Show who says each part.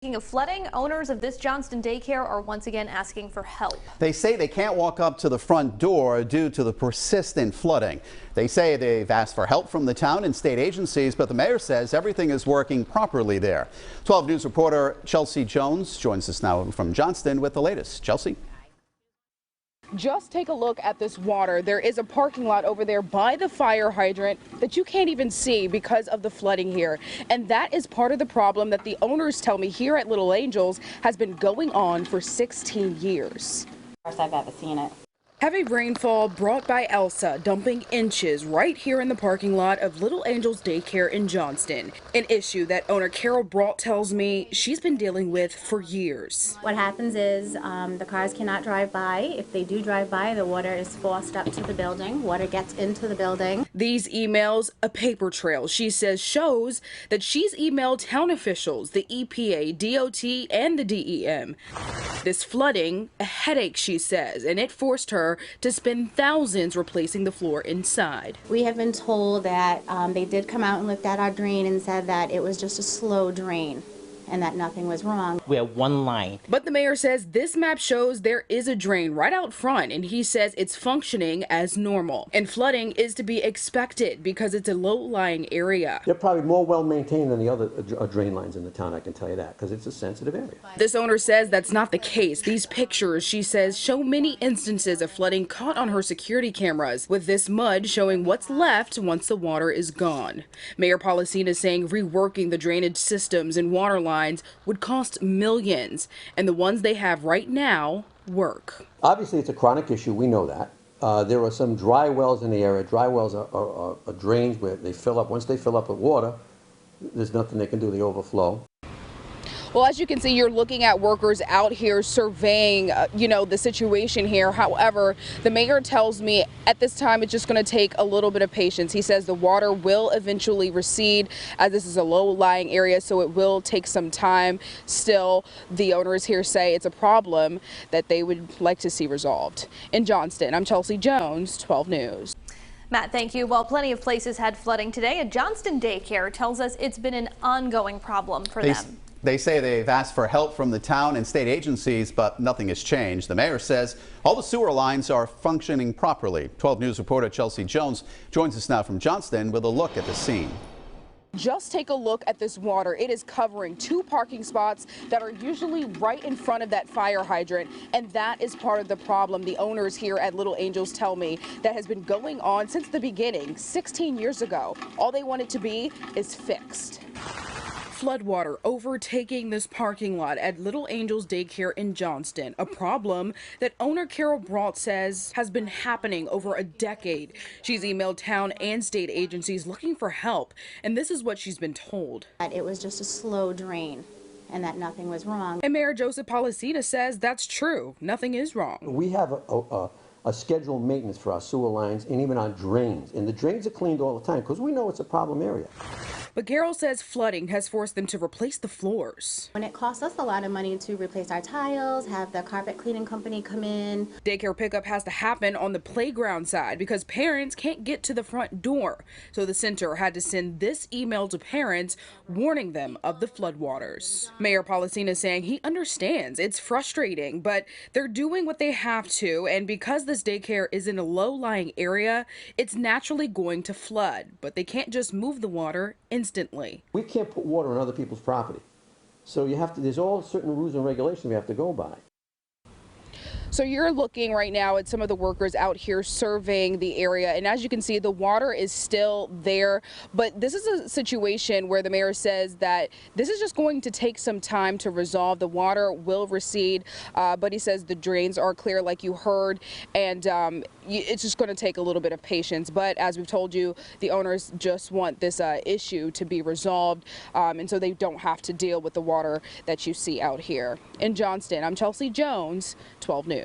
Speaker 1: Speaking of flooding, owners of this Johnston daycare are once again asking for help.
Speaker 2: They say they can't walk up to the front door due to the persistent flooding. They say they've asked for help from the town and state agencies, but the mayor says everything is working properly there. 12 News reporter Chelsea Jones joins us now from Johnston with the latest. Chelsea.
Speaker 3: Just take a look at this water. There is a parking lot over there by the fire hydrant that you can't even see because of the flooding here. And that is part of the problem that the owners tell me here at Little Angels has been going on for 16 years.
Speaker 4: First I've ever seen it.
Speaker 3: Heavy rainfall brought by Elsa, dumping inches right here in the parking lot of Little Angels Daycare in Johnston. An issue that owner Carol Brault tells me she's been dealing with for years.
Speaker 4: What happens is the cars cannot drive by. If they do drive by, the water is forced up to the building. Water gets into the building.
Speaker 3: These emails, a paper trail, she says, shows that she's emailed town officials, the EPA, DOT, and the DEM. This flooding, a headache, she says, and it forced her to spend thousands replacing the floor inside.
Speaker 4: We have been told that they did come out and looked at our drain and said that it was just a slow drain and that nothing was wrong.
Speaker 5: We have one line.
Speaker 3: But the mayor says this map shows there is a drain right out front, and he says it's functioning as normal. And flooding is to be expected because it's a low-lying area.
Speaker 6: They're probably more well-maintained than the other drain lines in the town, I can tell you that, because it's a sensitive area.
Speaker 3: This owner says that's not the case. These pictures, she says, show many instances of flooding caught on her security cameras, with this mud showing what's left once the water is gone. Mayor Policina saying reworking the drainage systems and water lines would cost millions, and the ones they have right now work.
Speaker 6: Obviously, it's a chronic issue. We know that. There are some dry wells in the area. Dry wells are drains where they fill up. Once they fill up with water, there's nothing they can do. They overflow.
Speaker 3: Well, as you can see, you're looking at workers out here surveying, the situation here. However, the mayor tells me at this time it's just going to take a little bit of patience. He says the water will eventually recede as this is a low-lying area, so it will take some time. Still, the owners here say it's a problem that they would like to see resolved. In Johnston, I'm Chelsea Jones, 12 News.
Speaker 1: Matt, thank you. While plenty of places had flooding today, a Johnston daycare tells us it's been an ongoing problem for them.
Speaker 2: They say they've asked for help from the town and state agencies, but nothing has changed. The mayor says all the sewer lines are functioning properly. 12 News reporter Chelsea Jones joins us now from Johnston with a look at the scene.
Speaker 3: Just take a look at this water. It is covering 2 parking spots that are usually right in front of that fire hydrant, and that is part of the problem the owners here at Little Angels tell me that has been going on since the beginning, 16 years ago. All they want it to be is fixed. Floodwater overtaking this parking lot at Little Angels Daycare in Johnston, a problem that owner Carol Brault says has been happening over a decade. She's emailed town and state agencies looking for help, and this is what she's been told.
Speaker 4: It was just a slow drain and that nothing was wrong.
Speaker 3: And Mayor Joseph Policina says that's true. Nothing is wrong.
Speaker 6: We have a scheduled maintenance for our sewer lines and even our drains. And the drains are cleaned all the time because we know it's a problem area.
Speaker 3: But Carol says flooding has forced them to replace the floors.
Speaker 4: When it costs us a lot of money to replace our tiles, have the carpet cleaning company come in.
Speaker 3: Daycare pickup has to happen on the playground side because parents can't get to the front door. So the center had to send this email to parents warning them of the floodwaters. Mayor Policina saying he understands it's frustrating, but they're doing what they have to. And because this daycare is in a low-lying area, it's naturally going to flood. But they can't just move the water instantly.
Speaker 6: We can't put water on other people's property. So there's all certain rules and regulations we have to go by.
Speaker 3: So you're looking right now at some of the workers out here surveying the area, and as you can see, the water is still there. But this is a situation where the mayor says that this is just going to take some time to resolve. The water will recede, but he says the drains are clear, like you heard, and it's just going to take a little bit of patience. But as we've told you, the owners just want this issue to be resolved, and so they don't have to deal with the water that you see out here. In Johnston, I'm Chelsea Jones, 12 News.